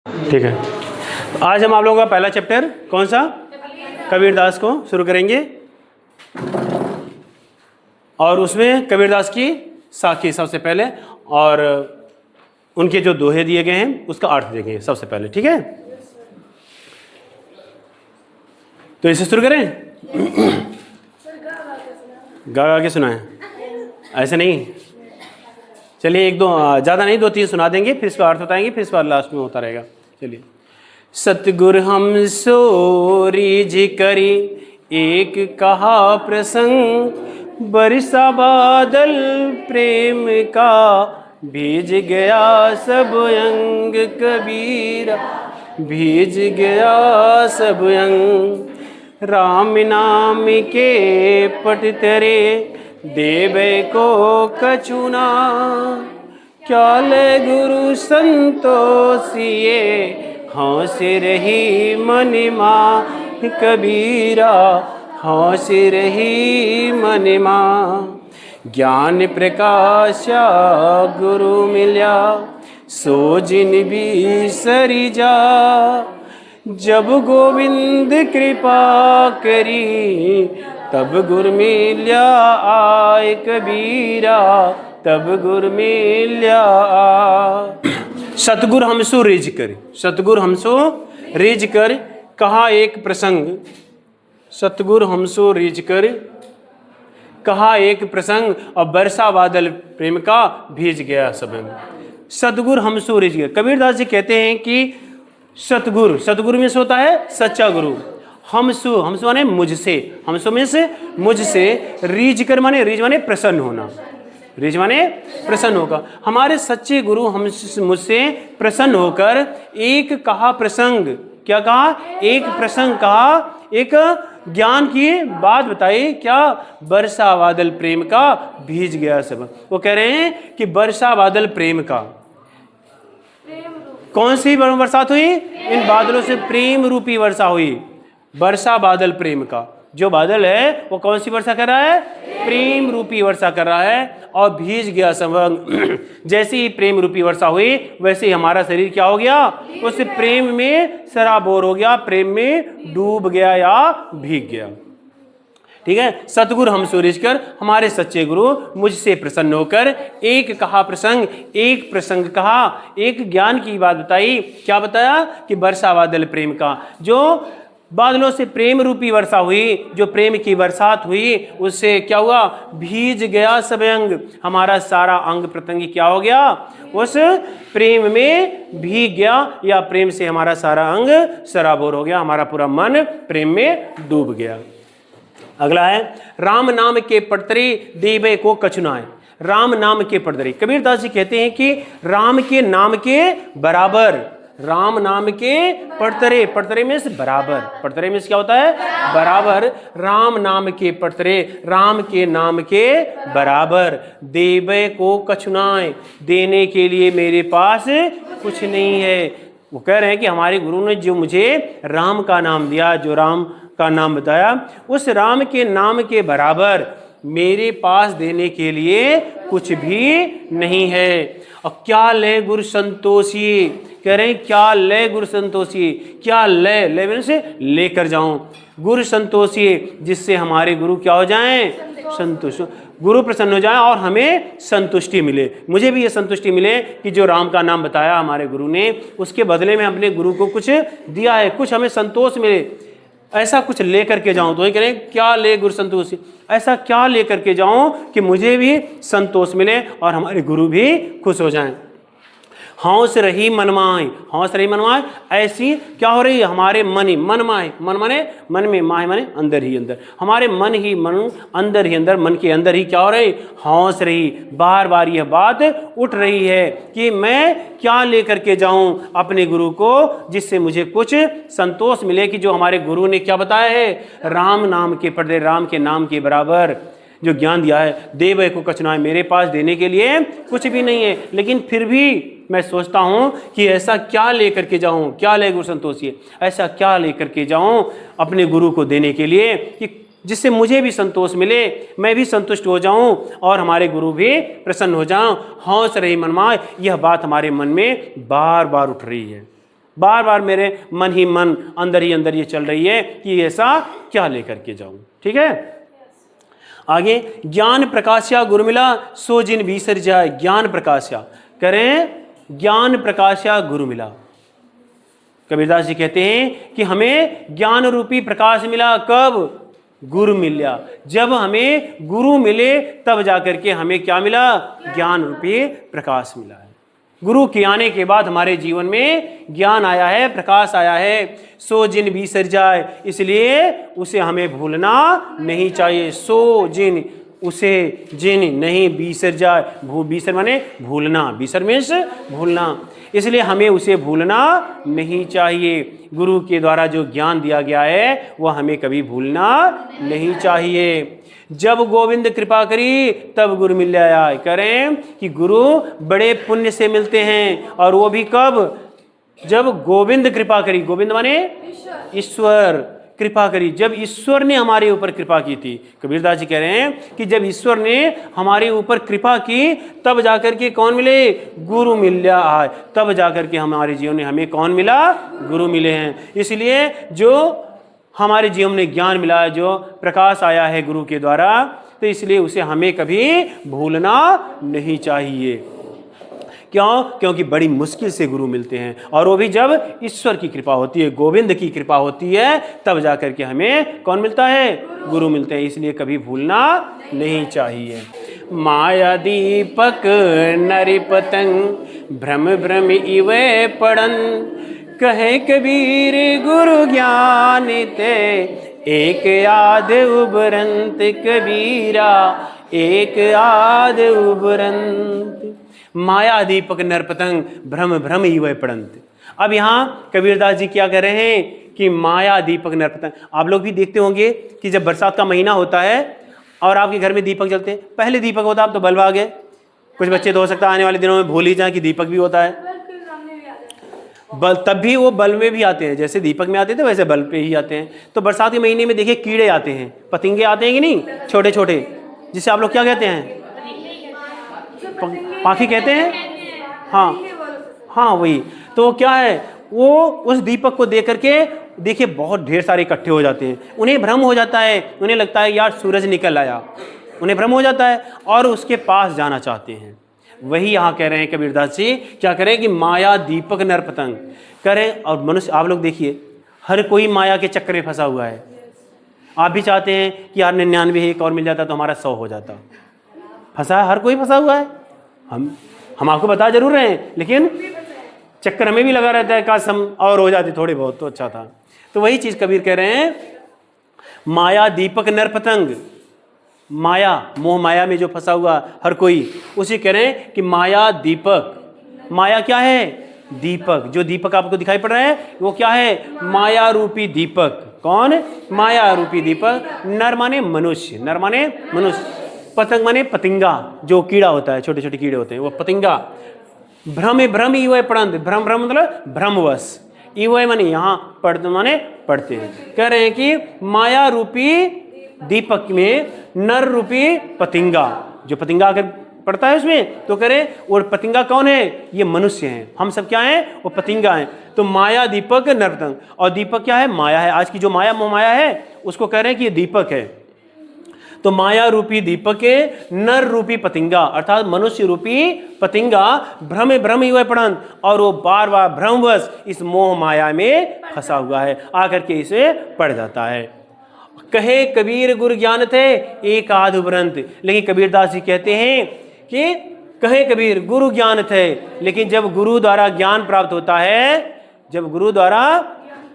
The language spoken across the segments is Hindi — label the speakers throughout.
Speaker 1: ठीक है, आज हम आप लोगों का पहला चैप्टर कौन सा, कबीरदास को शुरू करेंगे। और उसमें कबीरदास की साखी सबसे पहले, और उनके जो दोहे दिए गए हैं उसका अर्थ देखेंगे सबसे पहले। ठीक है, तो इसे शुरू करें। गा गा के सुनाएं, ऐसे नहीं। चलिए एक दो, ज़्यादा नहीं, दो तीन सुना देंगे, फिर इसका अर्थ बताएंगे, फिर इसके बाद लास्ट में होता रहेगा। चलिए। सतगुर हम सो रीझ करी एक कहा प्रसंग, बरसा बादल प्रेम का भीज गया सब अंग, कबीरा भीज गया सब अंग। राम नाम के पट तरे देवे को कचुना, क्या ले गुरु संतोषिए हंस रही मन माँ, कबीरा हंस रही मन माँ। ज्ञान प्रकाशा गुरु मिल्या सो जिन भी सरी जा, जब गोविंद कृपा करी तब गुर मिल्या आय, कबीरा तब गुर मिल्या। सतगुर हमसो रिझ कर, सतगुर हमसो रिझ कर कहा एक प्रसंग, सतगुर हमसो रिझ कर कहा एक प्रसंग, और बरसा बादल प्रेम का भीज गया सब अंग। सतगुर हमसो रिझ कर, कबीरदास जी कहते हैं कि सतगुरु, सतगुरु में से होता है सच्चा गुरु। हमसो, हमसो माने मुझसे, हमसो में से मुझसे, रीझ कर माने, रीझ माने प्रसन्न होना, रीझ माने प्रसन्न होकर। हमारे सच्चे गुरु हम मुझसे प्रसन्न होकर एक कहा प्रसंग, क्या कहा, एक प्रसंग कहा, एक ज्ञान की बात बताई, क्या, बरसा बादल प्रेम का भीज गया सब। वो कह रहे हैं कि बरसा बादल प्रेम का, कौन सी बरसात हुई, इन बादलों से प्रेम रूपी वर्षा हुई। वर्षा बादल प्रेम का, जो बादल है वो कौन सी वर्षा कर रहा है, प्रेम रूपी वर्षा कर रहा है, और भीज गया सब। जैसे ही प्रेम रूपी वर्षा हुई वैसे ही हमारा शरीर क्या हो गया, उस प्रेम में सराबोर हो गया, प्रेम में डूब गया या भीग गया। ठीक है, सतगुर हम सूरिज कर, हमारे सच्चे गुरु मुझसे प्रसन्न होकर एक कहा प्रसंग, एक प्रसंग कहा, एक ज्ञान की बात बताई। क्या बताया कि वर्षा बादल प्रेम का, जो बादलों से प्रेम रूपी वर्षा हुई, जो प्रेम की बरसात हुई, उससे क्या हुआ, भीज गया सब अंग, हमारा सारा अंग प्रत्यंग क्या हो गया, उस प्रेम में भीग गया, या प्रेम से हमारा सारा अंग सराबोर हो गया, हमारा पूरा मन प्रेम में डूब गया। अगला है, राम नाम के पटतरे देवे को कछुनाए। राम नाम के पटतरे, कबीरदास जी कहते हैं कि राम के नाम के बराबर, राम नाम के पटतरे, पटतरे में से बराबर, पटतरे में से क्या होता है, बराबर। राम नाम के पटतरे, राम के नाम के बराबर, देवे को कछुनाए, देने के लिए मेरे पास कुछ नहीं है। वो कह रहे हैं कि हमारे गुरु ने जो मुझे राम का नाम दिया, जो राम का नाम बताया, उस राम के नाम के बराबर मेरे पास देने के लिए कुछ भी नहीं है। और क्या ले गुरु संतोषी, कह रहे हैं क्या ले गुरु संतोषी, क्या ले, ले से लेकर जाऊं, गुरु संतोषी, जिससे हमारे गुरु क्या हो जाएं, संतुष्ट, गुरु प्रसन्न हो जाए और हमें संतुष्टि मिले। मुझे भी ये संतुष्टि मिले कि जो राम का नाम बताया हमारे गुरु ने, उसके बदले में अपने गुरु को कुछ दिया है, कुछ हमें संतोष मिले, ऐसा कुछ लेकर के जाऊं। तो ये कह रहे हैं क्या ले गुरु संतोषी, ऐसा क्या लेकर के जाऊं कि मुझे भी संतोष मिले और हमारे गुरु भी खुश हो जाएं। हौस रही मनमाए, हौस रही मनमाए, ऐसी क्या हो रही है, हमारे मन ही मन माए, मन माने मन में, माए माने अंदर ही अंदर, हमारे मन ही मन, अंदर ही अंदर, मन के अंदर ही क्या हो रही, हौस रही। बार बार यह बात उठ रही है कि मैं क्या लेकर के जाऊं अपने गुरु को, जिससे मुझे कुछ संतोष मिले, कि जो हमारे गुरु ने क्या बताया है, राम नाम के पढ़े, राम के नाम के बराबर जो ज्ञान दिया है, देव को कछुनाए, मेरे पास देने के लिए कुछ भी नहीं है। लेकिन फिर भी मैं सोचता हूं कि ऐसा क्या लेकर के जाऊं, क्या ले गुरु संतोषी, ऐसा क्या लेकर के जाऊं अपने गुरु को देने के लिए कि जिससे मुझे भी संतोष मिले, मैं भी संतुष्ट हो जाऊं और हमारे गुरु भी प्रसन्न हो जाऊं। हौस रही मनमाए, यह बात हमारे मन में बार बार उठ रही है। बार बार मेरे मन ही मन अंदर ही अंदर ये चल रही है कि ऐसा क्या लेकर के जाऊं। ठीक है, आगे ज्ञान प्रकाश्या गुरु मिला सो जिन बीसर जाए। ज्ञान प्रकाश्या करें, ज्ञान प्रकाश्या गुरु मिला। कबीरदास जी कहते हैं कि हमें ज्ञान रूपी प्रकाश मिला, कब? गुरु मिला। जब हमें गुरु मिले तब जाकर के हमें क्या मिला? ज्ञान रूपी प्रकाश मिला है। गुरु के आने के बाद हमारे जीवन में ज्ञान आया है, प्रकाश आया है। सो जिन बीसर जाए, इसलिए उसे हमें भूलना नहीं चाहिए। सो जिन, उसे जिन नहीं बीसर जाए। बीसर माने भूलना, बीसर मीन्स भूलना, इसलिए हमें उसे भूलना नहीं चाहिए। गुरु के द्वारा जो ज्ञान दिया गया है वह हमें कभी भूलना नहीं चाहिए। जब गोविंद कृपा करी तब गुरु मिल आया। करें कि गुरु बड़े पुण्य से मिलते हैं, और वो भी कब? जब गोविंद कृपा करी। गोविंद माने ईश्वर कृपा करी, जब ईश्वर ने हमारे ऊपर कृपा की थी। कबीरदास जी कह रहे हैं कि जब ईश्वर ने हमारे ऊपर कृपा की तब जाकर के कौन मिले? गुरु मिला आए। तब जाकर के हमारे जीवन में हमें कौन मिला? गुरु मिले हैं। इसलिए जो हमारे जीवन में ज्ञान मिला है, जो प्रकाश आया है गुरु के द्वारा, तो इसलिए उसे हमें कभी भूलना नहीं चाहिए। क्यों? क्योंकि बड़ी मुश्किल से गुरु मिलते हैं, और वो भी जब ईश्वर की कृपा होती है, गोविंद की कृपा होती है, तब जाकर के हमें कौन मिलता है? गुरु मिलते हैं। इसलिए कभी भूलना नहीं चाहिए। माया दीपक नरि पतंग भ्रम भ्रम इवे पड़न, कहे कबीर गुरु ज्ञान ते एक आध उबरंत। कबीरा एक आध उबरंत। माया दीपक नरपतंग भ्रम भ्रम इवे पड़ंत। अब यहाँ कबीरदास जी क्या कह रहे हैं कि माया दीपक नरपतंग। आप लोग भी देखते होंगे कि जब बरसात का महीना होता है और आपके घर में दीपक जलते हैं, पहले दीपक होता है, अब तो बल्ब आ गए। कुछ बच्चे तो हो सकता है आने वाले दिनों में भूल ही जाए कि दीपक भी होता है। तब भी वो बल्ब में भी आते हैं, जैसे दीपक में आते थे वैसे बल्ब पे ही आते हैं। तो बरसात के महीने में देखिए कीड़े आते हैं, पतंगे आते हैं कि नहीं, छोटे छोटे, जिसे आप लोग क्या कहते हैं? पाखी कहते हैं। हाँ हाँ, वही। तो क्या है, वो उस दीपक को देख करके देखिए बहुत ढेर सारे इकट्ठे हो जाते हैं। उन्हें भ्रम हो जाता है, उन्हें लगता है यार सूरज निकल आया, उन्हें भ्रम हो जाता है और उसके पास जाना चाहते हैं। वही यहाँ कह रहे हैं कबीरदास जी, क्या करें कि माया दीपक नरपतंग करें। और मनुष्य, आप लोग देखिए, हर कोई माया के चक्कर में फंसा हुआ है। आप भी चाहते हैं कि यार 99 एक और मिल जाता तो हमारा 100 हो जाता। फंसा है, हर कोई फंसा हुआ है। हम आपको बता जरूर रहे हैं, लेकिन चक्कर हमें भी लगा रहता है, काश हम और हो जाते थोड़े बहुत तो अच्छा था। तो वही चीज कबीर कह रहे हैं, माया दीपक नरपतंग। माया, मोह माया में जो फंसा हुआ हर कोई, उसे कह रहे हैं कि माया दीपक। माया क्या है? दीपक। जो दीपक आपको दिखाई पड़ रहा है वो क्या है? माया रूपी दीपक। कौन? माया रूपी दीपक। नर माने मनुष्य, नर माने मनुष्य। पतंग माने पतिंगा, जो कीड़ा होता है, छोटे छोटे कीड़े होते हैं, वो पतिंगा। भ्रम भ्रम इवय पड़ंत। भ्रम भ्रम मतलब भ्रमवश। इवय माने यहाँ पढ़ते माने पढ़ते हैं। कह रहे हैं कि माया रूपी दीपक में नर रूपी पतिंगा, जो पतिंगा अगर पड़ता है उसमें, तो करें और पतिंगा कौन है? ये मनुष्य हैं। हम सब क्या हैं? वो पतिंगा हैं। तो माया दीपक नरपतंग। और दीपक क्या है? माया है। आज की जो माया मोह माया है उसको कह रहे हैं कि ये दीपक है। तो माया रूपी दीपक के नर रूपी पतिंगा, अर्थात मनुष्य रूपी पतिंगा भ्रम भ्रम हुए पड़ंत, और वो बार बार भ्रमवश इस मोह माया में फंसा हुआ है, आकर के इसे पड़ जाता है। कहे कबीर गुरु ज्ञान थे एक आध उबरंत। लेकिन कबीरदास जी कहते हैं कि कहे कबीर गुरु ज्ञान थे, लेकिन जब गुरु द्वारा ज्ञान प्राप्त होता है, जब गुरु द्वारा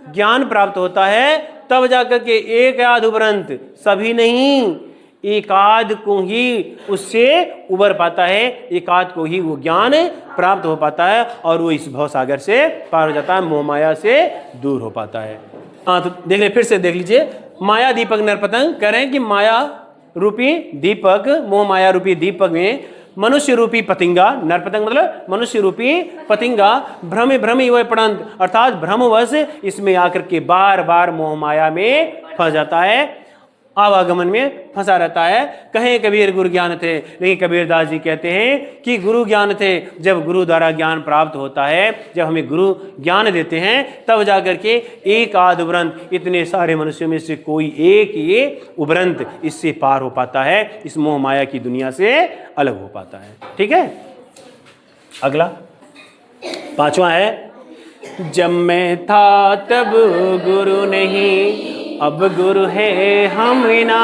Speaker 1: ज्ञान प्राप्त होता है तब जाकर के एक आध उबरंत, सभी नहीं, एकाध को ही उससे उबर पाता है, एकाध को ही वो ज्ञान प्राप्त हो पाता है और वो इस भवसागर से पार हो जाता है, मोह माया से दूर हो पाता है। हाँ, तो देख ले, फिर से देख लीजिए। माया दीपक नरपतंग करें कि माया रूपी दीपक, मोह माया रूपी दीपक में मनुष्य रूपी पतिंगा, नरपतंग मतलब मनुष्य रूपी पतिंगा, भ्रम भ्रम हुए पड़ंत, अर्थात भ्रमवश इसमें आकर के बार बार मोह माया में फंस जाता है। आवागमन में फंसा रहता है। कहें कबीर गुरु ज्ञान थे, लेकिन कबीरदास जी कहते हैं कि गुरु ज्ञान थे। जब गुरु द्वारा ज्ञान प्राप्त होता है, जब हमें गुरु ज्ञान देते हैं, तब जाकर के एक आध उपरंत इतने सारे मनुष्यों में से कोई एक ये उपरंत इससे पार हो पाता है, इस मोह माया की दुनिया से अलग हो पाता है। ठीक है, अगला 5वां है, जब मैं था तब गुरु नहीं, अब गुरु है हम ना।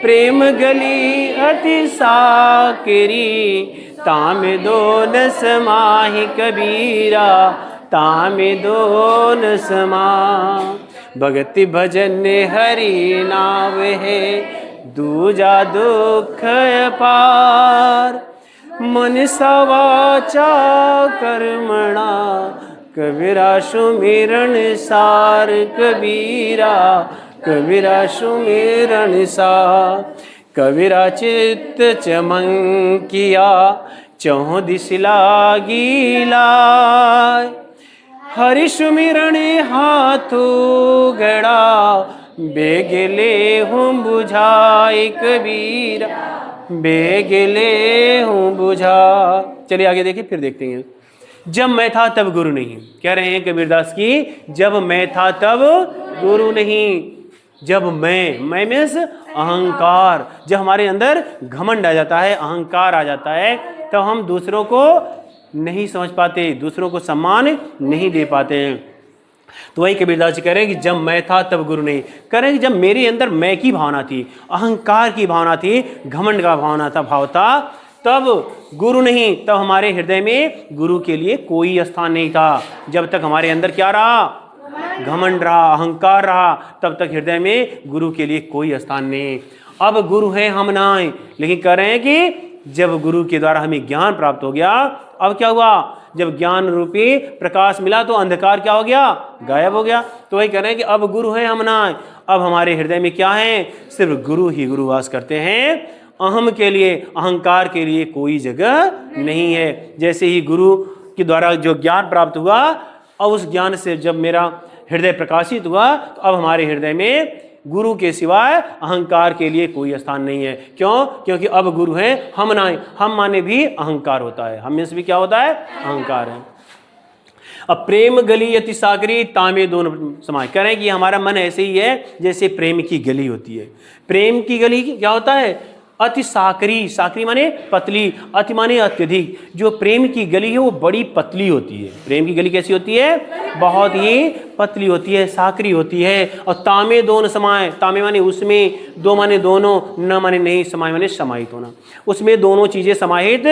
Speaker 1: प्रेम गली अति साकरी, ताम दो न समाहि कबीरा, ताम दो न समा। भगति भजन हरि नाव है, दूजा दुख अपार। मन सवाचा कर्मणा, कबीरा सुमिरन सार। कबीरा कबीरा सुमिरन सार। कबीरा चित्त चमंकिया, चौं दिस लागी लाय। हरि सुमिरन हाथों गड़ा, बेगले हूँ बुझाई। कबीरा बेगले हूँ बुझा। चलिए आगे देखिए, फिर देखते हैं। जब मैं था तब गुरु नहीं, कह रहे हैं कबीरदास की, जब मैं था तब गुरु नहीं। जब मैं मीन्स अहंकार, जब हमारे अंदर घमंड आ जाता है, अहंकार आ जाता है, तब हम दूसरों को नहीं समझ पाते, दूसरों को सम्मान नहीं दे पाते हैं। तो वही कबीरदास जी कह रहे हैं कि जब मैं था तब गुरु नहीं। कह रहे हैं कि जब मेरे अंदर मैं की भावना थी, अहंकार की भावना थी, घमंड का भाव था, तब गुरु नहीं, तब हमारे हृदय में गुरु के लिए कोई स्थान नहीं था। जब तक हमारे अंदर क्या रहा, घमंड रहा, अहंकार रहा, तब तक हृदय में गुरु के लिए कोई स्थान नहीं। अब गुरु हैं हम ना, लेकिन कह रहे हैं कि जब गुरु के द्वारा हमें ज्ञान प्राप्त हो गया, अब क्या हुआ, जब ज्ञान रूपी प्रकाश मिला तो अंधकार क्या हो गया, गायब हो गया। तो वही कह रहे हैं कि अब गुरु हैं हम ना, अब हमारे हृदय में क्या है, सिर्फ गुरु ही गुरु वास करते हैं। अहम के लिए, अहंकार के लिए कोई जगह नहीं है। जैसे ही गुरु के द्वारा जो ज्ञान प्राप्त हुआ, और उस ज्ञान से जब मेरा हृदय प्रकाशित हुआ, तो अब हमारे हृदय में गुरु के सिवाय अहंकार के लिए कोई स्थान नहीं है। क्यों? क्योंकि अब गुरु हैं हम ना, हम माने भी अहंकार होता है, हम में से भी क्या होता है, अहंकार है। अब प्रेम गली अति सागरी, तामे दोनों समाय। कह रहे हैं कि हमारा मन ऐसे ही है जैसे प्रेम की गली होती है। प्रेम की गली क्या होता है, अति साकरी, साकरी माने पतली, अति माने अत्यधिक। जो प्रेम की गली है वो बड़ी पतली होती है। प्रेम की गली कैसी होती है, बहुत ही पतली होती है, साकरी होती है। और तामे दोनों समाय, तामे माने उसमें, दो माने दोनों, न माने नहीं, समाय माने समाहित होना। उसमें दोनों चीजें समाहित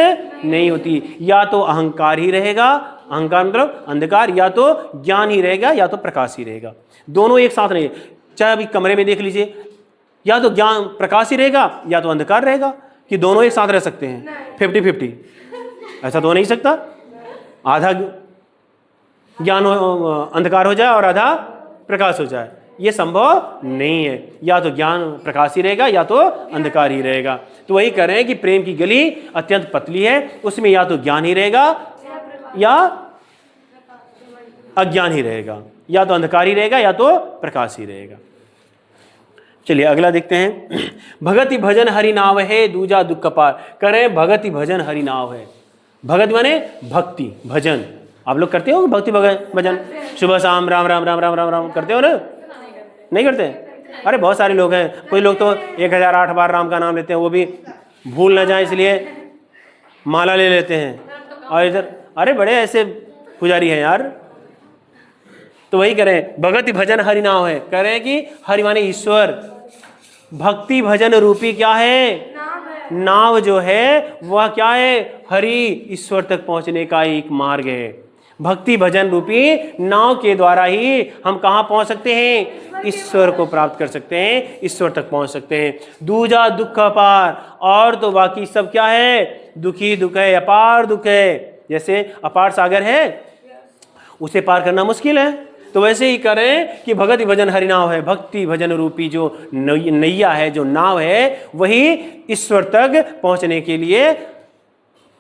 Speaker 1: नहीं होती। या तो अहंकार ही रहेगा, अहंकार मतलब अंधकार, या तो ज्ञान ही रहेगा, या तो प्रकाश ही रहेगा। दोनों एक साथ नहीं। चाहे अभी कमरे में देख लीजिए, या तो ज्ञान प्रकाश ही रहेगा, या तो अंधकार रहेगा, कि दोनों एक साथ रह सकते हैं 50-50? ऐसा तो हो नहीं सकता। आधा ज्ञान अंधकार हो जाए और आधा प्रकाश हो जाए, ये संभव नहीं है। या तो ज्ञान प्रकाश ही रहेगा, या तो अंधकार ही रहेगा। तो वही कह रहे हैं कि प्रेम की गली अत्यंत पतली है, उसमें या तो ज्ञान ही रहेगा या अज्ञान ही रहेगा, या तो अंधकार ही रहेगा या तो प्रकाश ही रहेगा। चलिए अगला देखते हैं। भगति भजन हरि नाव है, दूजा दुख पार। करें भगति भजन हरि नाव है। भगत माने भक्ति भजन। आप लोग करते हो भक्ति भजन? सुबह शाम राम राम राम राम राम राम करते हो ना? नहीं करते? अरे बहुत सारे लोग हैं, कोई लोग तो 1008 बार राम का नाम लेते हैं, वो भी भूल ना जाए इसलिए माला ले लेते हैं। और इधर अरे बड़े ऐसे पुजारी हैं यार। तो वही करें, भगति भजन हरि नाव है। कह रहे हैं कि हरि माने ईश्वर, भक्ति भजन रूपी क्या है, नाव जो है वह क्या है, हरि ईश्वर तक पहुंचने का एक मार्ग है। भक्ति भजन रूपी नाव के द्वारा ही हम कहाँ पहुंच सकते हैं, ईश्वर को प्राप्त कर सकते हैं, ईश्वर तक पहुंच सकते हैं। दूजा दुख अपार, और तो बाकी सब क्या है, दुखी दुख है, अपार दुख है। जैसे अपार सागर है, उसे पार करना मुश्किल है, तो वैसे ही करें कि भगति भजन हरि नाव है। भक्ति भजन रूपी जो नैया है, जो नाव है, वही ईश्वर तक पहुंचने के लिए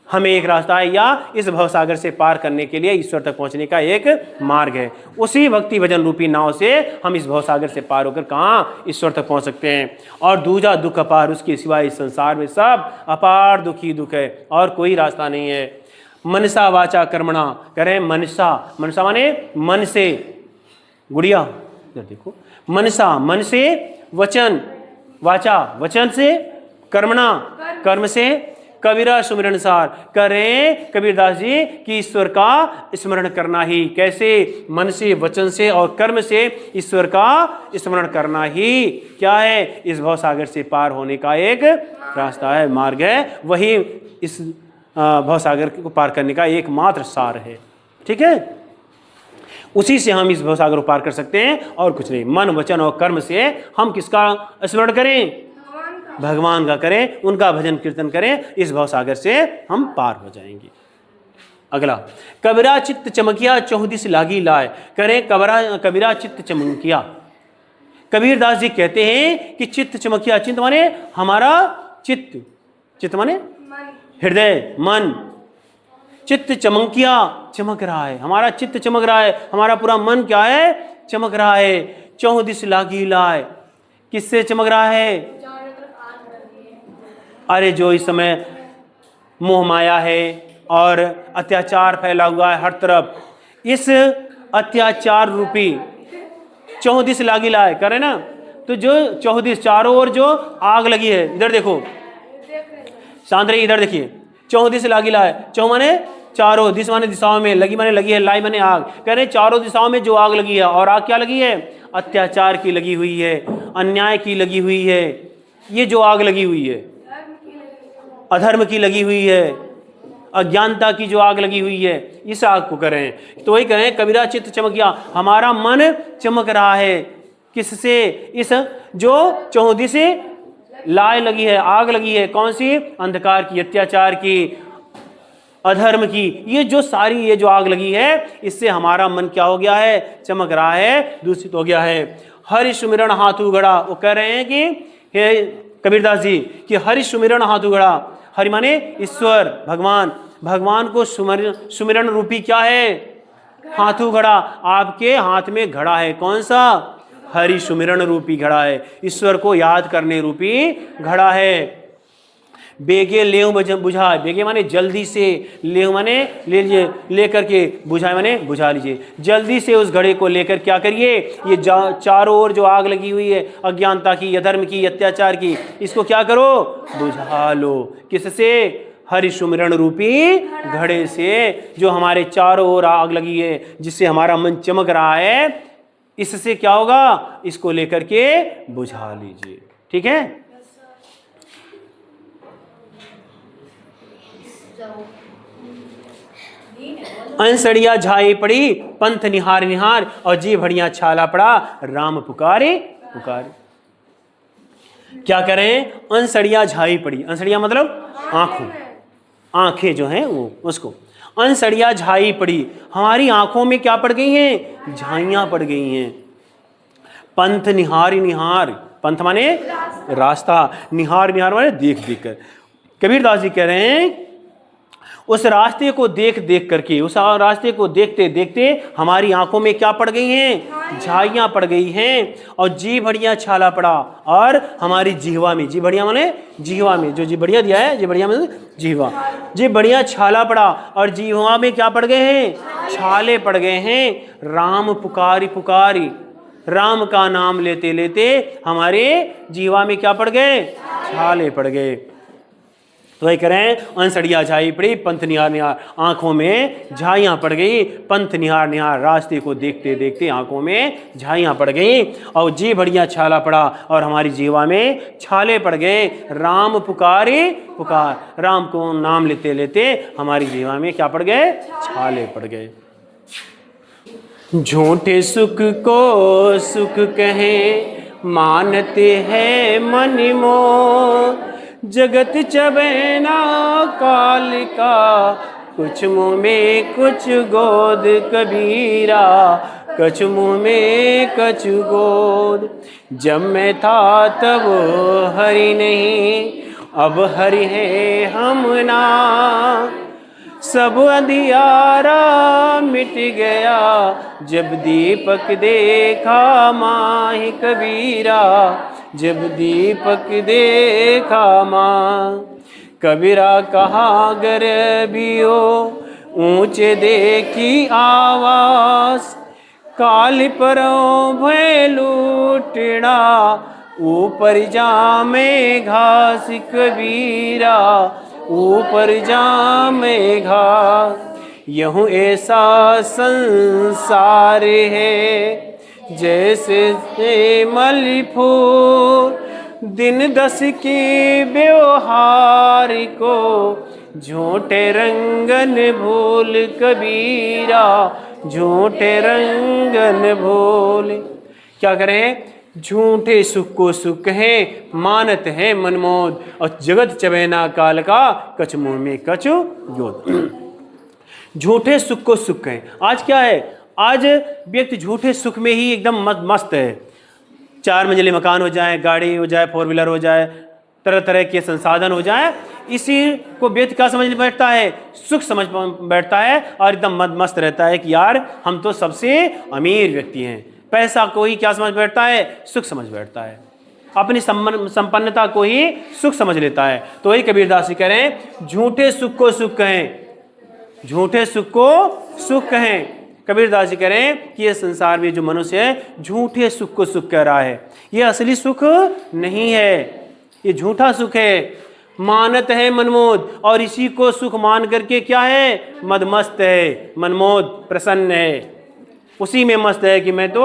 Speaker 1: हमें एक रास्ता है, या इस भवसागर से पार करने के लिए ईश्वर तक पहुंचने का एक मार्ग है। उसी भक्ति भजन रूपी नाव से हम इस भवसागर से पार होकर कहाँ ईश्वर तक पहुंच सकते हैं। और दूजा दुख अपार, उसके सिवा इस संसार में सब अपार दुख ही दुख है, और कोई रास्ता नहीं है। मनसा वाचा कर्मणा, कह रहे हैं मनसा, मनसा माने मन से, गुड़िया इधर देखो, मनसा मन से, वचन वाचा वचन से, कर्मणा कर्म से, कबीरा सुमिरन सार, कह रहे हैं कबीरदास जी कि ईश्वर का स्मरण करना ही, कैसे, मन से, वचन से और कर्म से ईश्वर का स्मरण करना ही क्या है, इस भवसागर से पार होने का एक रास्ता है, मार्ग है। वही इस भवसागर को पार करने का एकमात्र सार है। ठीक है, उसी से हम इस भवसागर को पार कर सकते हैं और कुछ नहीं। मन वचन और कर्म से हम किसका स्मरण करें, भगवान का करें, उनका भजन कीर्तन करें, इस भवसागर से हम पार हो जाएंगे। अगला, कबीरा चित्त चमकिया चौहदिस लागी लाए, करें कबीरा चित्त चमकिया। कबीरदास जी कहते हैं कि चित्त चमकिया, चित्त माने हमारा चित्त, चित्त माने हृदय मन, चित्त चमकिया चमक रहा है, हमारा चित्त चमक रहा है, हमारा पूरा मन क्या है, चमक रहा है। चौहदिस लागी लाए, किससे चमक रहा है, अरे जो इस समय मोह माया है और अत्याचार फैला हुआ है हर तरफ, इस अत्याचार रूपी चौहदिस लागी लाए करे ना, तो जो चौहदिस चारों ओर जो आग लगी है, इधर देखो शांत रहिए, इधर देखिए, चौहदिस लागी लाए, चौ माने चारों, दिस माने दिशाओं में, लगी माने लगी है, लाई माने आग, कह रहे चारों दिशाओं में जो आग लगी है, और आग क्या लगी है, अत्याचार की लगी हुई है, अन्याय की लगी हुई है, ये जो आग लगी हुई है, अधर्म की लगी हुई है, अज्ञानता की जो आग लगी हुई है, इस आग को करें। तो वही करें कबीरा चित्त चमकिया, हमारा मन चमक रहा है, किससे, इस जो चौहदिस से लाए लगी है, आग लगी है, कौन सी, अंधकार की, अत्याचार की, अधर्म की, ये जो सारी ये जो आग लगी है, इससे हमारा मन क्या हो गया है, चमक रहा है, दूषित हो गया है। हरि सुमिरन हाथू गड़ा, वो कह रहे हैं कि हे कबीरदास जी कि हरि सुमिरन हाथू गड़ा, हरि माने ईश्वर भगवान, भगवान को सुमिरन रूपी क्या है, हाथू घड़ा, आपके हाथ में घड़ा है, कौन सा, हरि सुमिरन रूपी घड़ा है, ईश्वर को याद करने रूपी घड़ा है। बेगे लेव बुझाए, बेगे माने जल्दी से, लेव माने ले लीजिए, लेकर के, बुझाए माने बुझा लीजिए, जल्दी से उस घड़े को लेकर क्या करिए, ये चारों ओर जो आग लगी हुई है अज्ञानता की, अधर्म की, अत्याचार की, इसको क्या करो, बुझा लो, किससे, हरि सुमिरन रूपी घड़े से, जो हमारे चारों ओर आग लगी है, जिससे हमारा मन चमक रहा है, इससे क्या होगा, इसको लेकर के बुझा लीजिए। ठीक है, अंसड़िया झाई पड़ी पंथ निहार निहार, और जी भड़िया छाला पड़ा राम पुकारे पुकारे। क्या करें, अंसड़िया झाई पड़ी, अंसड़िया मतलब आंखों, आंखें जो हैं वो, उसको अंसड़िया झाई पड़ी, हमारी आंखों में क्या पड़ गई हैं, झाइयां पड़ गई हैं। पंथ निहारी निहार, पंथ माने रास्ता, निहार निहार माने देख देख कर। कबीरदास जी कह रहे हैं उस रास्ते को देख देख करके, उस रास्ते को देखते देखते हमारी आंखों में क्या पड़ गई हैं, झाइयां पड़ गई हैं, और जी बढ़िया छाला पड़ा, और हमारी जिह्वा में, जी बढ़िया माने जिह्वा में, जो जी बढ़िया दिया है, जी बढ़िया में जिह्वा, जी बढ़िया छाला पड़ा, और जिह्वा में क्या पड़ गए हैं, छाले पड़ गए हैं। राम पुकारी पुकारी, राम का नाम लेते लेते हमारे जिह्वा में क्या पड़ गए, छाले पड़ गए। तो वही करें, अंसड़िया झाई पड़ी पंथ निहार निहार, आंखों में झाइयां पड़ गई, पंथ निहार निहार, रास्ते को देखते देखते आंखों में झाइयां पड़ गई, और जी बढ़िया छाला पड़ा, और हमारी जीवा में छाले पड़ गए। राम पुकारे पुकार, राम को नाम लेते लेते हमारी जीवा में क्या पड़ गए, छाले पड़ गए। झूठे सुख को सुख कहें, मानते हैं मन मोह, जगत चबैना काल का, कुछ मुँह में कुछ गोद कबीरा, कुछ मुँह में कुछ गोद। जब मैं था तब हरि नहीं, अब हरि है हमना, सब अंधियारा मिट गया, जब दीपक देखा माही कबीरा, जब दीपक देखा माँ। कबीरा कहा गरीबियो ऊंचे देखी आवाज, काल परों भय लूटना, ऊपर जामे घास कबीरा, ऊपर जामे घास। यूं ऐसा संसार है जैसे मल फूल, दिन 10 के व्यवहार को झूठे रंगन भूल कबीरा, झूठे रंगन भूल। क्या करें? झूठे सुख को सुख है मानत है मनमोद, और जगत चबैना काल का, कछ मुंह में कछु गोद। झूठे सुख को सुख है। आज क्या है? आज व्यक्ति झूठे सुख में ही एकदम मस्त है। 4 मंजिले मकान हो जाए, गाड़ी हो जाए, 4 व्हीलर हो जाए, तरह तरह के संसाधन हो जाए, इसी को व्यक्ति क्या समझ बैठता है? सुख समझ बैठता है, और एकदम मस्त रहता है कि यार हम तो सबसे अमीर व्यक्ति हैं। पैसा को ही क्या समझ बैठता है? सुख समझ बैठता है। अपनी संपन्नता को ही सुख समझ लेता है। तो वही कबीरदास जी कह रहे हैं, झूठे सुख को सुख कहें, झूठे सुख को सुख कहें। कबीरदास जी कह रहे हैं कि ये संसार में जो मनुष्य है झूठे सुख को सुख कह रहा है, ये असली सुख नहीं है, ये झूठा सुख है। मानत है मनमोद, और इसी को सुख मान करके क्या है? मदमस्त है, मनमोद प्रसन्न है, उसी में मस्त है कि मैं तो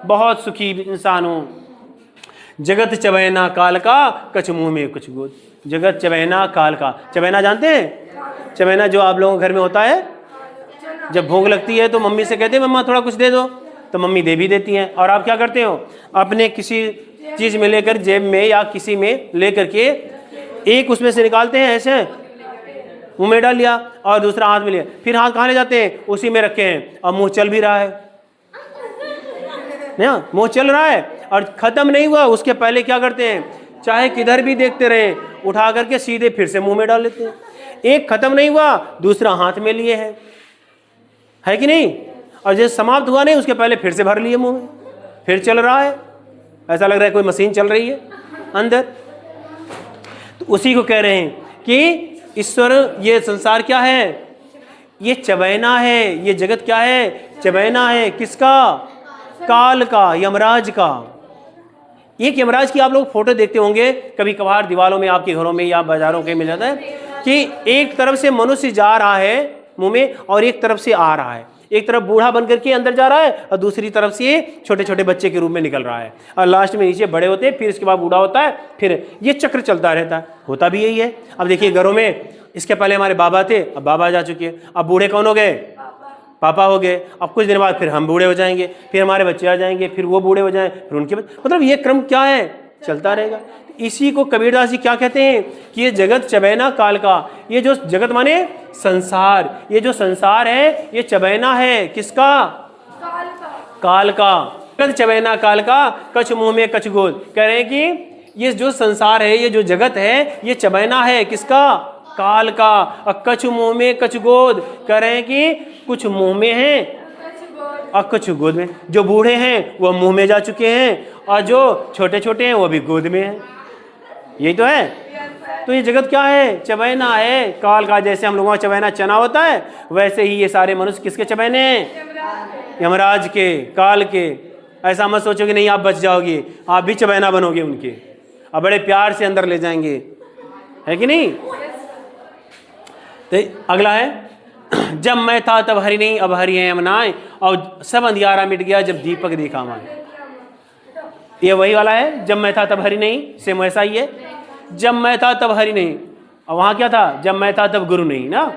Speaker 1: बहुत सुखी इंसान हूं। जगत चबैना काल का, कछ मुंह में कुछ गोद। जगत चबैना काल का। चबैना जानते हैं? चबैना जो आप लोगों के घर में होता है, जब भूख लगती है तो मम्मी से कहते हैं मम्मा थोड़ा कुछ दे दो, तो मम्मी दे भी देती हैं। और आप क्या करते हो? अपने किसी चीज में लेकर, जेब में या किसी में लेकर के, एक उसमें से निकालते हैं, ऐसे मुंह में डाल लिया और दूसरा हाथ में लिया, फिर हाथ कहाँ ले जाते हैं? उसी में रखे हैं, और मुंह चल भी रहा है ना, मुंह चल रहा है और खत्म नहीं हुआ, उसके पहले क्या करते हैं? चाहे किधर भी देखते रहे, उठा करके सीधे फिर से मुंह में डाल लेते हैं। एक खत्म नहीं हुआ, दूसरा हाथ में लिए है कि नहीं? और जैसे समाप्त हुआ नहीं, उसके पहले फिर से भर लिए मुंह में, फिर चल रहा है, ऐसा लग रहा है कोई मशीन चल रही है अंदर। तो उसी को कह रहे हैं कि ईश्वर, ये संसार क्या है? ये चबैना है, ये जगत क्या है? चबैना है। किसका? काल का, यमराज का। एक यमराज की आप लोग फोटो देखते होंगे कभी कभार, दीवारों में आपके घरों में या बाजारों के मिल जाता है, कि एक तरफ से मनुष्य जा रहा है मुंह में, और एक तरफ से आ रहा है। एक तरफ बूढ़ा बनकर के अंदर जा रहा है, और दूसरी तरफ से छोटे छोटे बच्चे के रूप में निकल रहा है, और लास्ट में नीचे बड़े होते हैं, फिर इसके बाद बूढ़ा होता है, फिर ये चक्र चलता रहता है। होता भी यही है। अब देखिए घरों में, इसके पहले हमारे बाबा थे, अब बाबा जा चुके हैं, अब बूढ़े कौन हो गए? पापा हो गए। अब कुछ दिन बाद फिर हम बूढ़े हो जाएंगे, फिर हमारे बच्चे आ जाएंगे, फिर वो बूढ़े हो जाएं, फिर उनके बच्चे, मतलब ये क्रम क्या है? चलता रहेगा। इसी को कबीरदास जी क्या कहते हैं कि ये जगत चबैना काल का। ये जो जगत माने संसार, ये जो संसार है ये चबैना है। किसका? काल का। जगत चबैना काल का, कछ मुंह में कछ गोद। कह रहे हैं कि ये जो संसार है, ये जो जगत है, ये चबैना है। किसका? काल का। और कछ मुंह में कछ गोद। कह रहे हैं कि कुछ मुंह में है और कुछ गोद में। जो बूढ़े हैं वो मुंह में जा चुके हैं, और जो छोटे छोटे हैं वो भी गोद में हैं। यही तो है। तो ये जगत क्या है? चबैना है काल का। जैसे हम लोगों का चबैना चना होता है, वैसे ही ये सारे मनुष्य किसके चबैने हैं? यमराज के, काल के। ऐसा मत सोचो कि नहीं आप बच जाओगे, आप भी चबैना बनोगे उनके, और बड़े प्यार से अंदर ले जाएंगे, है कि नहीं? तो अगला है, जब मैं था तब हरि नहीं, अब हरि है यमुनाएं, और सब अंधियारा मिट गया जब दीपक देखा माए। ये वही वाला है, जब मैं था तब हरि नहीं, सेम वैसा ही है। जब मैं था तब हरि नहीं, और वहां क्या था? जब मैं था तब गुरु नहीं ना।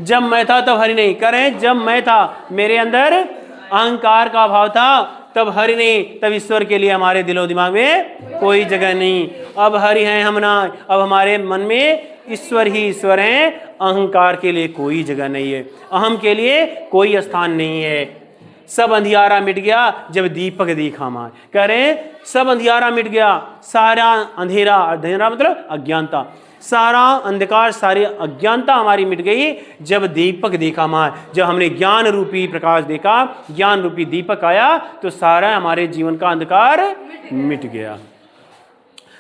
Speaker 1: जब मैं था तब हरि नहीं। करें जब मैं था, मेरे अंदर अहंकार का भाव था, तब हरि नहीं, तब ईश्वर के लिए हमारे दिलो दिमाग में कोई जगह नहीं। अब हरि हैं हम ना, अब हमारे मन में ईश्वर ही ईश्वर हैं, अहंकार के लिए कोई जगह नहीं है, अहम के लिए कोई स्थान नहीं है। सब अंधियारा मिट गया जब दीपक देखा माए। कह रहे हैं सब अंधियारा मिट गया, सारा अंधेरा, अंधेरा मतलब अज्ञानता, सारा अंधकार, सारी अज्ञानता हमारी मिट गई जब दीपक देखा माँ, जब हमने ज्ञान रूपी प्रकाश देखा, ज्ञान रूपी दीपक आया तो सारा हमारे जीवन का अंधकार मिट गया।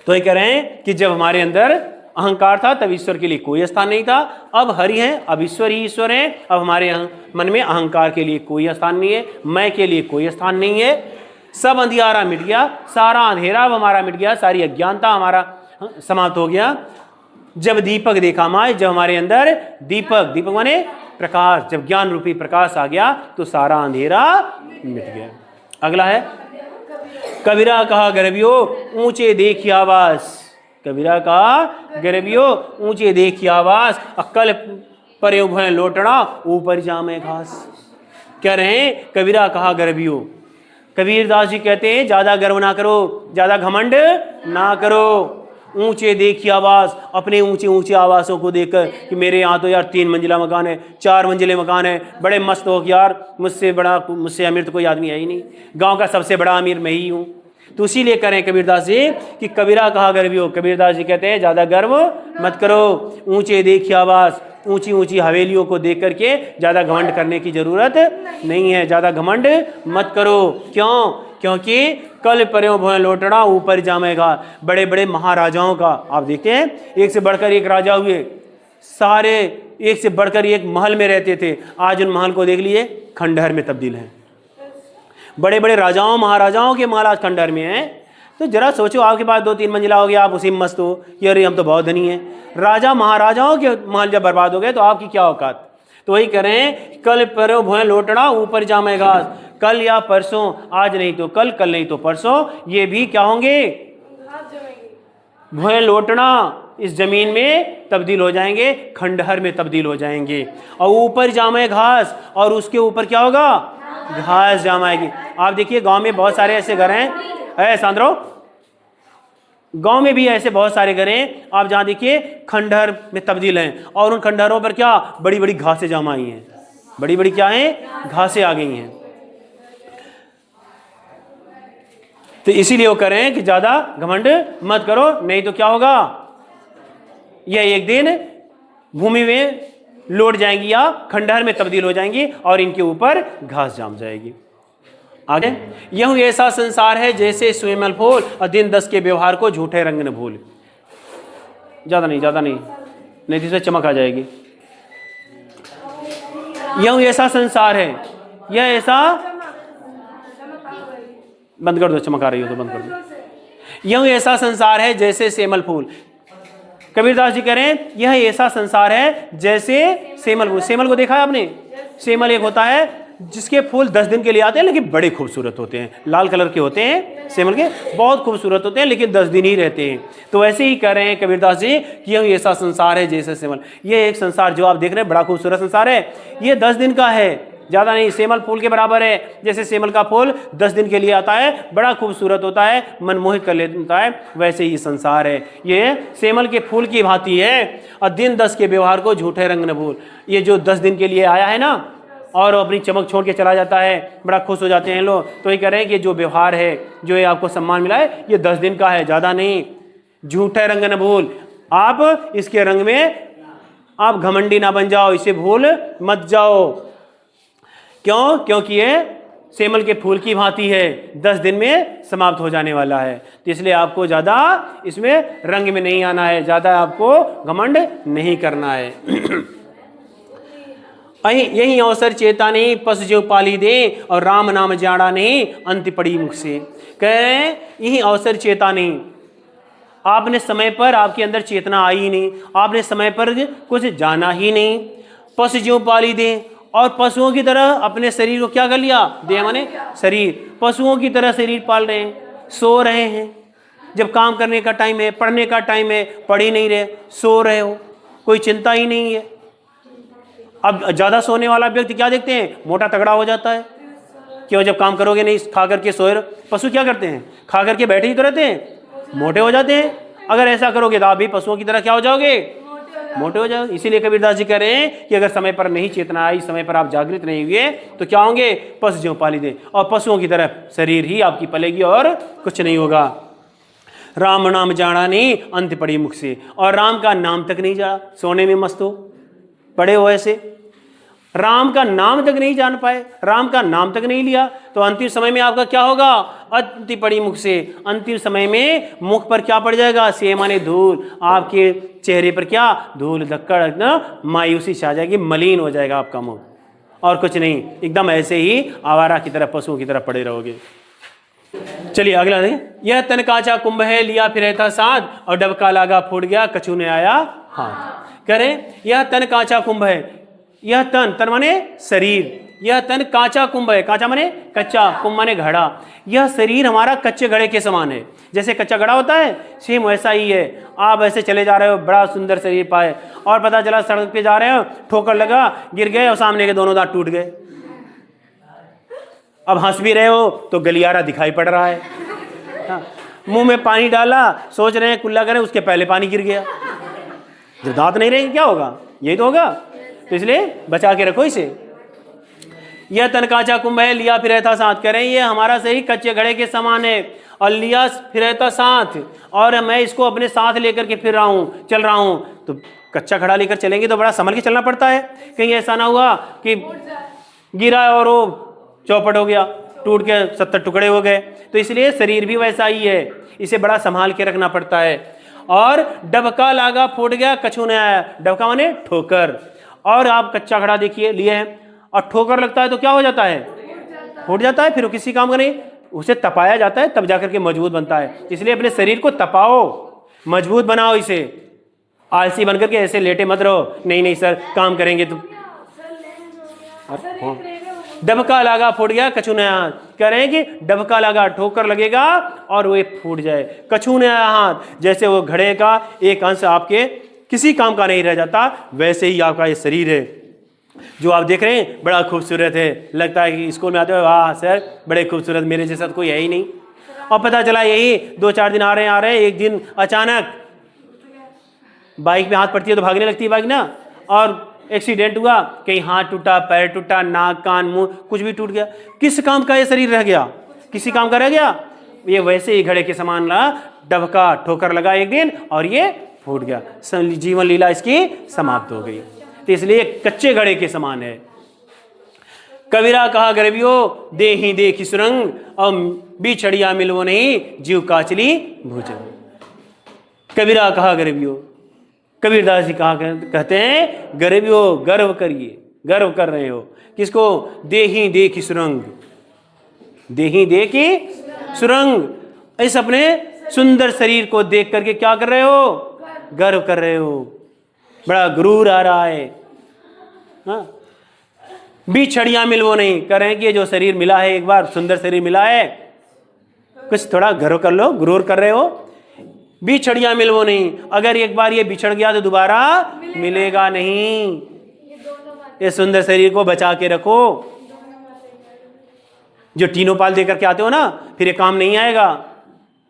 Speaker 1: तो ये कह रहे हैं कि जब हमारे अंदर अहंकार था तब ईश्वर के लिए कोई स्थान नहीं था, अब हरि हैं, अब ईश्वर ही ईश्वर हैं, अब हमारे मन में अहंकार के लिए कोई स्थान नहीं है, मैं के लिए कोई स्थान नहीं है, सब अंधियारा मिट गया, सारा अंधेरा अब हमारा मिट गया, सारी अज्ञानता हमारा समाप्त हो गया। जब दीपक देखा माए, जब हमारे अंदर दीपक, दीपक माने प्रकाश, जब ज्ञान रूपी प्रकाश आ गया तो सारा अंधेरा मिट गया। अगला है कबीरा कहा गर्भियो ऊंचे देखी आवाज, कबीरा कहा गर्भियो ऊंचे देखी आवाज, अक्कल पर भय लोटना ऊपर जामे घास। कह रहे हैं कबीरा कहा गर्भियो, कबीर दास जी कहते हैं ज्यादा गर्व ना करो, ज्यादा घमंड ना करो, ऊंचे देखी आवाज, अपने ऊंचे ऊंचे आवासों को देखकर कि मेरे यहाँ तो यार 3 मंजिला मकान है, 4 मंजिले मकान है, बड़े मस्त हो कि यार मुझसे अमीर तो कोई आदमी है ही नहीं, गांव का सबसे बड़ा अमीर मैं ही हूँ। तो इसीलिए करें कबीरदास जी कि कबीरा कहा गर्वी हो, कबीरदास जी कहते हैं ज्यादा गर्व मत करो, ऊंचे देखी आवाज, ऊंची ऊंची हवेलियों को देख करके ज्यादा घमंड करने की जरूरत नहीं है, ज्यादा घमंड मत करो। क्यों? क्योंकि कल पर्यो भय लोटना ऊपर जामेगा। बड़े बड़े महाराजाओं का आप देखते हैं, एक से बढ़कर एक राजा हुए, सारे एक से बढ़कर एक महल में रहते थे, आज उन महल को देख लिए खंडहर में तब्दील हैं। बड़े बड़े राजाओं महाराजाओं के महल आज खंडहर में हैं। तो जरा सोचो, आपके पास 2-3 मंजिला हो गया, आप उसी में मस्त हो कि अरे हम तो बहुत धनी हैं। राजा महाराजाओं के महल जब बर्बाद हो गए तो आपकी क्या औकात। तो वही करें, कल पर्यो भय लोटना ऊपर जामेगा। कल या परसों, आज नहीं तो कल, कल नहीं तो परसों, ये भी क्या होंगे, भय लौटना, इस जमीन में तब्दील हो जाएंगे, खंडहर में तब्दील हो जाएंगे। और ऊपर जामे घास, और उसके ऊपर क्या होगा, घास जामाएगी। आप देखिए गांव में बहुत सारे ऐसे घर हैं, सांद्रो, गांव में भी ऐसे बहुत सारे घर हैं, आप जहां देखिए खंडहर में तब्दील हैं, और उन खंडहरों पर क्या बड़ी बड़ी घासें जमा आई हैं, बड़ी बड़ी क्या हैं, घासें आ गई हैं। तो इसीलिए वो करें कि ज्यादा घमंड मत करो, नहीं तो क्या होगा, यह एक दिन भूमि में लौट जाएंगी या खंडहर में तब्दील हो जाएंगी और इनके ऊपर घास जाम जाएगी। आगे, यूं ऐसा संसार है जैसे स्वयं फूल, और दिन 10 के व्यवहार को झूठे रंग न भूल। ज्यादा नहीं, ज्यादा नहीं, नहीं तो इसमें चमक आ जाएगी। यूं ऐसा संसार है, यह ऐसा, बंद कर दो, चमक आ रही हो तो बंद कर दो। यूं ऐसा संसार है जैसे सेमल फूल। कबीरदास जी कह रहे हैं यह ऐसा संसार है जैसे सेमल फूल। सेमल को देखा है आपने? सेमल एक होता है जिसके फूल 10 दिन के लिए आते हैं, लेकिन बड़े खूबसूरत होते हैं, लाल कलर के होते हैं, सेमल के बहुत खूबसूरत होते हैं, लेकिन 10 दिन ही रहते हैं। तो वैसे ही कह रहे हैं कबीरदास जी कि यह ऐसा संसार है जैसे सेमल। ये एक संसार जो आप देख रहे हैं बड़ा खूबसूरत संसार है, ये 10 दिन का है, ज्यादा नहीं, सेमल फूल के बराबर है। जैसे सेमल का फूल 10 दिन के लिए आता है, बड़ा खूबसूरत होता है, मनमोहित कर लेता है, वैसे ही संसार है, ये सेमल के फूल की भांति है। और दिन 10 के व्यवहार को झूठे रंग न भूल। ये जो 10 दिन के लिए आया है ना, और अपनी चमक छोड़ के चला जाता है, बड़ा खुश हो जाते हैं लोग। तो ये कह रहे हैं कि जो व्यवहार है, जो ये आपको सम्मान मिला है, ये 10 दिन का है, ज्यादा नहीं। झूठे रंग न भूल, आप इसके रंग में आप घमंडी ना बन जाओ, इसे भूल मत जाओ। क्यों? क्योंकि ये सेमल के फूल की भांति है, 10 दिन में समाप्त हो जाने वाला है। तो इसलिए आपको ज्यादा इसमें रंग में नहीं आना है, ज्यादा आपको घमंड नहीं करना है। यही अवसर चेता नहीं, पस जो पाली दे, और राम नाम जाड़ा नहीं, अंत पड़ी मुख से। कह रहे हैं यही अवसर चेता नहीं, आपने समय पर, आपके अंदर चेतना आई ही नहीं, आपने समय पर कुछ जाना ही नहीं। पस जो पाली दे, और पशुओं की तरह अपने शरीर को क्या कर लिया, देह माने शरीर, पशुओं की तरह शरीर पाल रहे हैं, सो रहे हैं। जब काम करने का टाइम है, पढ़ने का टाइम है, पढ़ ही नहीं रहे, सो रहे हो, कोई चिंता ही नहीं है। अब ज्यादा सोने वाला व्यक्ति क्या देखते हैं, मोटा तगड़ा हो जाता है। क्यों? जब काम करोगे नहीं, खा करके सोए रहो। पशु क्या करते हैं, खा करके बैठे ही तो रहते हैं, मोटे हो जाते हैं। अगर ऐसा करोगे तो आप भी पशुओं की तरह क्या हो जाओगे, मोटे हो जाओ। इसीलिए कबीरदास जी कह रहे हैं कि अगर समय पर नहीं चेतना आई, समय पर आप जागृत नहीं हुए, तो क्या होंगे, पशु जो पाली दे, और पशुओं की तरह शरीर ही आपकी पलेगी और कुछ नहीं होगा। राम नाम जाना नहीं अंत पड़ी मुख से, और राम का नाम तक नहीं जा, सोने में मस्त हो पड़े हो ऐसे, राम का नाम तक नहीं जान पाए, राम का नाम तक नहीं लिया, तो अंतिम समय में आपका क्या होगा? अंत पड़ी मुख से, अंतिम समय में मुख पर क्या पड़ जाएगा? से माने धूल, आपके चेहरे पर क्या? धूल धक्कड़ ना, मायूसी छा जाएगी, मलिन हो जाएगा आपका मुख, और कुछ नहीं, एकदम ऐसे ही आवारा की तरह, पशुओं की तरह पड़े रहोगे। चलिए अगला देखिए, यह तन कांचा कुंभ है, लिया फिर था साथ, और डबका लागा फूट गया, कछू ने आया हाथ। करें, यह तन कांचा कुंभ है, यह तन, तन माने शरीर, यह तन कांचा कुंभ है, कांचा माने कच्चा, कुंभ माने घड़ा, यह शरीर हमारा कच्चे घड़े के समान है। जैसे कच्चा घड़ा होता है, सेम वैसा ही है। आप ऐसे चले जा रहे हो, बड़ा सुंदर शरीर पाए, और पता चला सड़क पे जा रहे हो, ठोकर लगा, गिर गए और सामने के दोनों दांत टूट गए। अब हंस भी रहे हो तो गलियारा दिखाई पड़ रहा है, हाँ। मुंह में पानी डाला, सोच रहे हैं कुल्ला करें, उसके पहले पानी गिर गया। जब दांत नहीं रहेंगे क्या होगा? यही तो होगा। तो इसलिए बचा के रखो इसे। यह तन कांचा कुंभ है, लिया फिर था साथ। करें, ये हमारा शरीर कच्चे घड़े के समान है, और लिया फिर था साथ, और मैं इसको अपने साथ लेकर के फिर रहा हूँ, चल रहा हूँ। तो कच्चा घड़ा लेकर चलेंगे तो बड़ा संभल के चलना पड़ता है, कहीं ऐसा ना हुआ कि गिरा और वो चौपट हो गया, टूट के 70 टुकड़े हो गए। तो इसलिए शरीर भी वैसा ही है, इसे बड़ा संभाल के रखना पड़ता है। और डबका लागा फूट गया, कछू ने आया, डबका माने ठोकर। और आप कच्चा घड़ा देखिए लिए हैं, और ठोकर लगता है तो क्या हो जाता है? फूट जाता है, फिर वो किसी काम का नहीं, उसे तपाया जाता है, तब जाकर के मजबूत बनता है। इसलिए अपने शरीर को तपाओ, मजबूत बनाओ इसे, आलसी बनकर के ऐसे लेटे मत रहो, नहीं नहीं सर काम करेंगे तो। डबका लागा फूट गया, कछू ने हाथ। कह रहे हैं कि डबका लगा, ठोकर लगेगा और वो फूट जाए, कछू ने आया हाथ। जैसे वो घड़े का एक अंश आपके किसी काम का नहीं रह जाता, वैसे ही आपका ये शरीर है जो आप देख रहे हैं, बड़ा खूबसूरत है। लगता है कि स्कूल में आते हो, वाह सर बड़े खूबसूरत, मेरे जैसा तो कोई है ही नहीं। और पता चला यही 2-4 दिन आ रहे हैं, एक दिन अचानक बाइक में हाथ पड़ती है तो भागने लगती है बाइक ना, और एक्सीडेंट हुआ, कहीं हाथ टूटा, पैर टूटा, नाक कान मुंह कुछ भी टूट गया। किस काम का ये शरीर रह गया? किसी काम का रह गया? ये वैसे ही घड़े के समान रहा, डबका ठोकर लगा एक दिन और ये फूट गया, जीवन लीला इसकी समाप्त हो गई। तो इसलिए कच्चे घड़े के समान है। कबीरा कहा गरीबियो, दे ही देखी सुरंग, और बिछड़िया मिलवो नहीं, जीव काचली भुजंग। कबीरा कहा गरीबियो, कबीरदास जी कहा कहते हैं गरीबियो गर्व करिए, गर्व कर रहे हो किसको? दे ही देखी सुरंग, दे ही देखी सुरंग, इस अपने सुंदर शरीर को देख करके क्या कर रहे हो? गर्व कर रहे हो, बड़ा गुरूर आ रहा है। हाँ, बिछड़िया मिलवो नहीं, कह रहे हैं कि ये जो शरीर मिला है, एक बार सुंदर शरीर मिला है, कुछ थोड़ा गर्व कर लो, गुरूर कर रहे हो। बिछड़िया मिलवो नहीं, अगर एक बार ये बिछड़ गया तो दोबारा मिलेगा नहीं। ये सुंदर शरीर को बचा के रखो। जो तीनों पाल देकर के आते हो ना, फिर ये काम नहीं आएगा।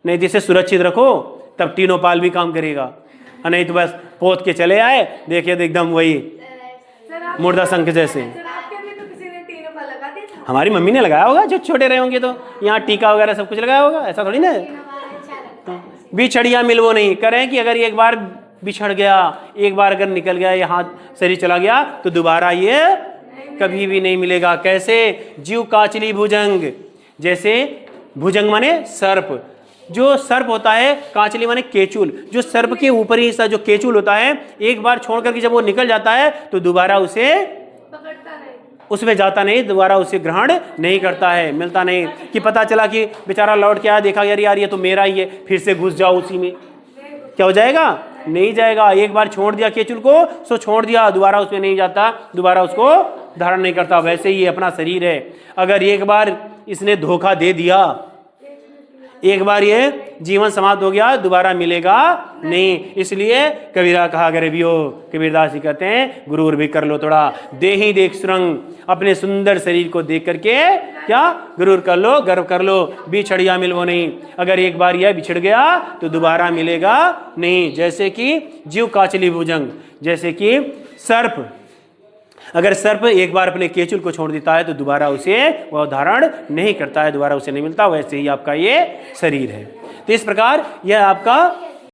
Speaker 1: नहीं, जिसे सुरक्षित रखो तब तीनों पाल भी काम करेगा, नहीं तो बस पोत के चले आए, देखिए तो एकदम वही मुर्दा संख जैसे। हमारी मम्मी ने लगाया होगा, जो छोटे रहे होंगे तो यहाँ टीका वगैरह सब कुछ लगाया होगा, ऐसा थोड़ी ना। बिछड़िया मिलवो नहीं, करें कि अगर एक बार बिछड़ गया, एक बार अगर निकल गया, ये हाथ शरीर चला गया तो दोबारा ये कभी भी नहीं मिलेगा। कैसे? जीव काचली भुजंग, जैसे भुजंग माने सर्प, जो सर्प होता है, काचली माने केचुल, जो सर्प के ऊपरी हिस्सा जो केचुल होता है, एक बार छोड़ करके जब वो निकल जाता है तो दोबारा उसे उसमें जाता नहीं, दोबारा उसे ग्रहण नहीं करता है, मिलता नहीं। कि पता चला कि बेचारा लौट के आया, देखा यार ये तो मेरा ही है, फिर से घुस जाओ उसी में, क्या हो जाएगा? नहीं जाएगा। एक बार छोड़ दिया केचुल को, सो छोड़ दिया, दोबारा उसमें नहीं जाता, दोबारा उसको धारण नहीं करता। वैसे ही अपना शरीर है, अगर एक बार इसने धोखा दे दिया, एक बार ये जीवन समाप्त हो गया, दोबारा मिलेगा नहीं। इसलिए कबीरा कहा गरीबियो, कबीरदास जी कहते हैं गुरूर भी कर लो थोड़ा, दे ही देख सुरंग, अपने सुंदर शरीर को देख करके क्या गुरूर कर लो, गर्व कर लो। बिछड़िया मिलवो नहीं, अगर एक बार यह बिछड़ गया तो दोबारा मिलेगा नहीं। जैसे कि जीव काचली भुजंग, जैसे कि सर्प, अगर सर्प एक बार अपने केचुल को छोड़ देता है तो दोबारा उसे वह धारण नहीं करता है, दोबारा उसे नहीं मिलता। वैसे ही आपका ये शरीर है। तो तो इस प्रकार यह आपका